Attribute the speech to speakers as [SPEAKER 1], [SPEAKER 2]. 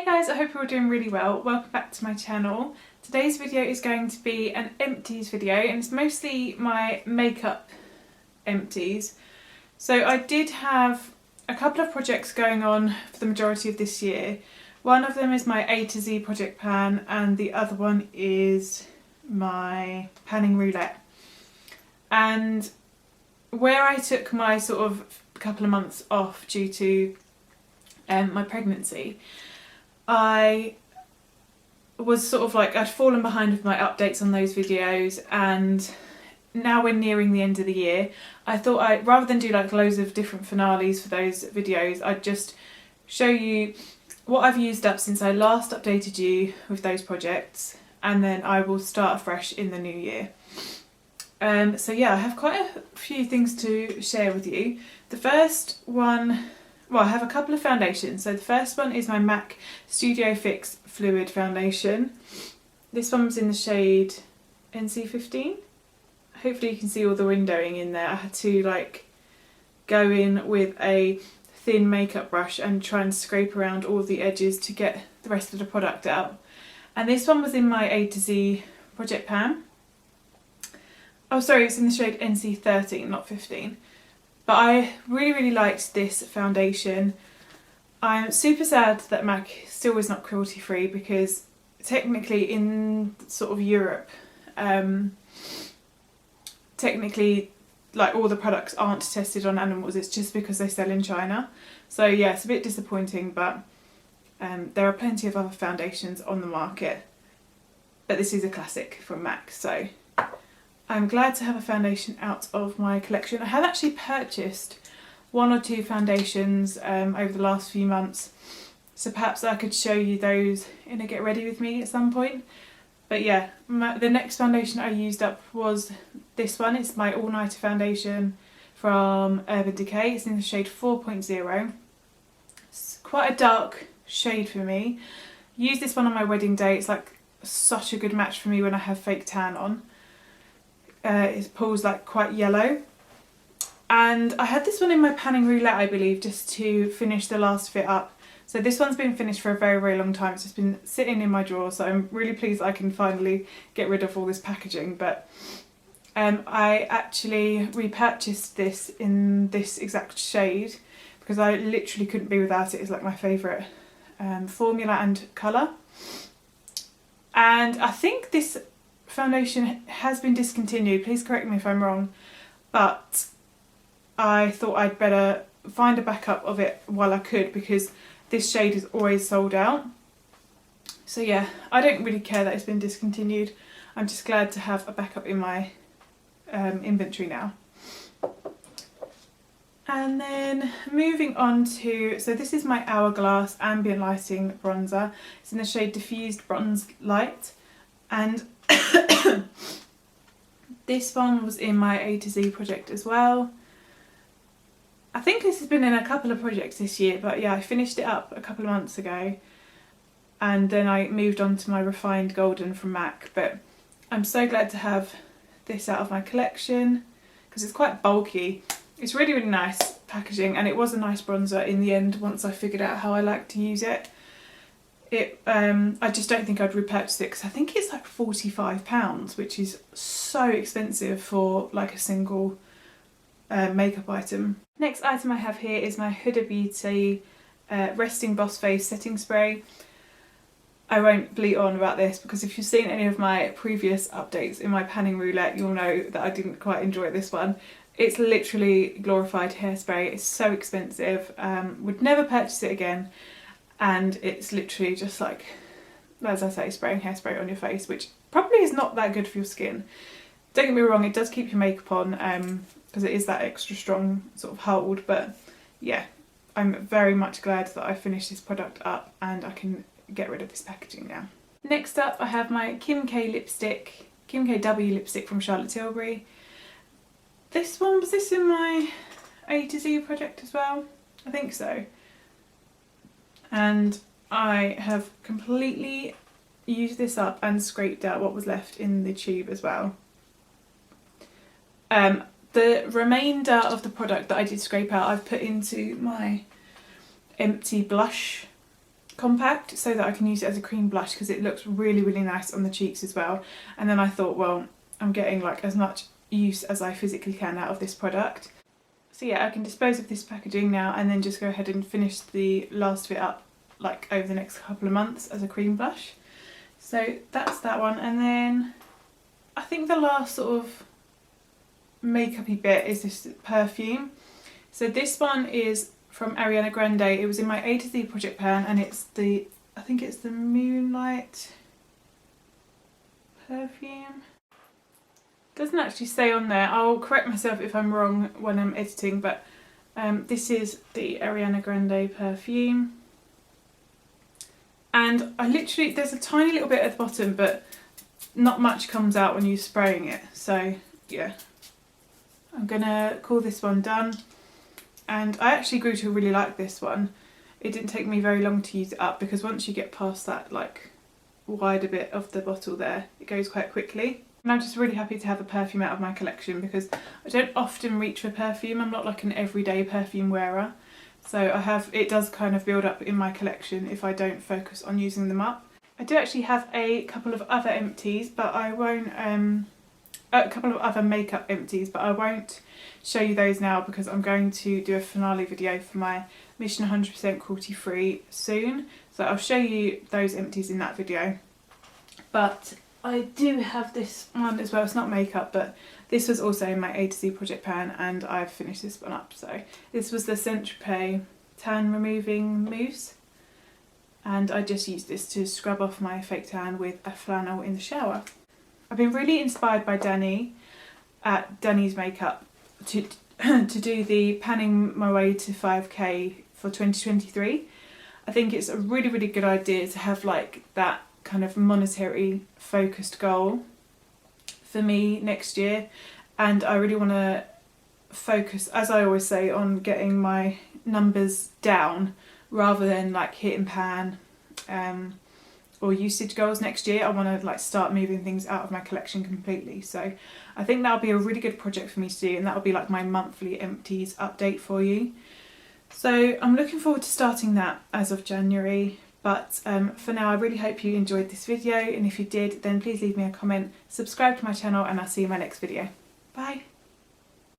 [SPEAKER 1] Hey guys, I hope you're all doing really well. Welcome back to my channel. Today's video is going to be an empties video and it's mostly my makeup empties. So I did have a couple of projects going on for the majority of this year. One of them is my A to Z project pan and the other one is my panning roulette. And where I took my sort of couple of months off due to my pregnancy, I was sort of like, I'd fallen behind with my updates on those videos, and now we're nearing the end of the year. I thought rather than do like loads of different finales for those videos, I'd just show you what I've used up since I last updated you with those projects, and then I will start afresh in the new year. So yeah, I have quite a few things to share with you. The first one, well, I have a couple of foundations. So the first one is my MAC Studio Fix Fluid Foundation. This one was in the shade NC15. Hopefully you can see all the windowing in there. I had to like go in with a thin makeup brush and try and scrape around all the edges to get the rest of the product out. And this one was in my A to Z project pan. Oh sorry, it's in the shade NC13, not 15. But I really liked this foundation. I'm super sad that MAC still is not cruelty free, because technically in sort of Europe, technically like all the products aren't tested on animals, it's just because they sell in China. So yeah, it's a bit disappointing, but there are plenty of other foundations on the market. But this is a classic from MAC, so I'm glad to have a foundation out of my collection. I have actually purchased one or two foundations over the last few months, so perhaps I could show you those in a get ready with me at some point. But yeah, the next foundation I used up was this one. It's my All Nighter foundation from Urban Decay. It's in the shade 4.0. It's quite a dark shade for me. Used this one on my wedding day. It's like such a good match for me when I have fake tan on. It pulls like quite yellow. And I had this one in my panning roulette, I believe, just to finish the last fit up. So this one's been finished for a very long time. It's just been sitting in my drawer, so I'm really pleased I can finally get rid of all this packaging. But I actually repurchased this in this exact shade because I literally couldn't be without it. It's like my favourite formula and colour. And I think this foundation has been discontinued, please correct me if I'm wrong, but I thought I'd better find a backup of it while I could, because this shade is always sold out. So yeah, I don't really care that it's been discontinued. I'm just glad to have a backup in my inventory now. And then moving on to, so this is my Hourglass Ambient Lighting Bronzer. It's in the shade Diffused Bronze Light, and this one was in my A to Z project as well. I think this has been in a couple of projects this year, but yeah, I finished it up a couple of months ago and then I moved on to my Refined Golden from MAC. But I'm so glad to have this out of my collection because it's quite bulky. It's really nice packaging, and it was a nice bronzer in the end once I figured out how I like to use it. I just don't think I'd repurchase it because I think it's like £45, which is so expensive for like a single makeup item. Next item I have here is my Huda Beauty Resting Boss Face Setting Spray. I won't bleat on about this because if you've seen any of my previous updates in my panning roulette, you'll know that I didn't quite enjoy this one. It's literally glorified hairspray. It's so expensive. Would never purchase it again. And it's literally just like, as I say, spraying hairspray on your face, which probably is not that good for your skin. Don't get me wrong, it does keep your makeup on because it is that extra strong sort of hold, but yeah, I'm very much glad that I finished this product up and I can get rid of this packaging now. Next up I have my Kim K lipstick, Kim KW lipstick from Charlotte Tilbury. This one, was this in my A to Z project as well? I think so. And I have completely used this up and scraped out what was left in the tube as well. The remainder of the product that I did scrape out I've put into my empty blush compact so that I can use it as a cream blush because it looks really, really nice on the cheeks as well. And then I thought, well, I'm getting like as much use as I physically can out of this product. So yeah, I can dispose of this packaging now and then just go ahead and finish the last bit up like over the next couple of months as a cream blush. So that's that one. And then I think the last sort of makeup-y bit is this perfume. So this one is from Ariana Grande. It was in my A to Z project pan and it's the, I think it's the Moonlight perfume. Doesn't actually say on there. I'll correct myself if I'm wrong when I'm editing, but this is the Ariana Grande perfume. And I literally, there's a tiny little bit at the bottom, but not much comes out when you're spraying it. So yeah, I'm gonna call this one done. And I actually grew to really like this one. It didn't take me very long to use it up because once you get past that like wider bit of the bottle there, it goes quite quickly. And I'm just really happy to have a perfume out of my collection because I don't often reach for perfume. I'm not like an everyday perfume wearer. So it does kind of build up in my collection if I don't focus on using them up. I do actually have a couple of other empties, but I won't, a couple of other makeup empties, but I won't show you those now because I'm going to do a finale video for my Mission 100% Cruelty Free soon. So I'll show you those empties in that video. But I do have this one as well. It's not makeup, but this was also in my A to Z project pan and I've finished this one up. So this was the Saint-Tropez tan removing mousse. And I just used this to scrub off my fake tan with a flannel in the shower. I've been really inspired by Danny at Danny's Makeup to do the Panning My Way to 5k for 2023. I think it's a really, really good idea to have like that kind of monetary focused goal for me next year, and I really want to focus, as I always say, on getting my numbers down rather than like hit and pan or usage goals next year. I want to like start moving things out of my collection completely. So I think that'll be a really good project for me to do, and that'll be like my monthly empties update for you. So I'm looking forward to starting that as of January. But for now, I really hope you enjoyed this video, and if you did, then please leave me a comment, subscribe to my channel, and I'll see you in my next video. Bye!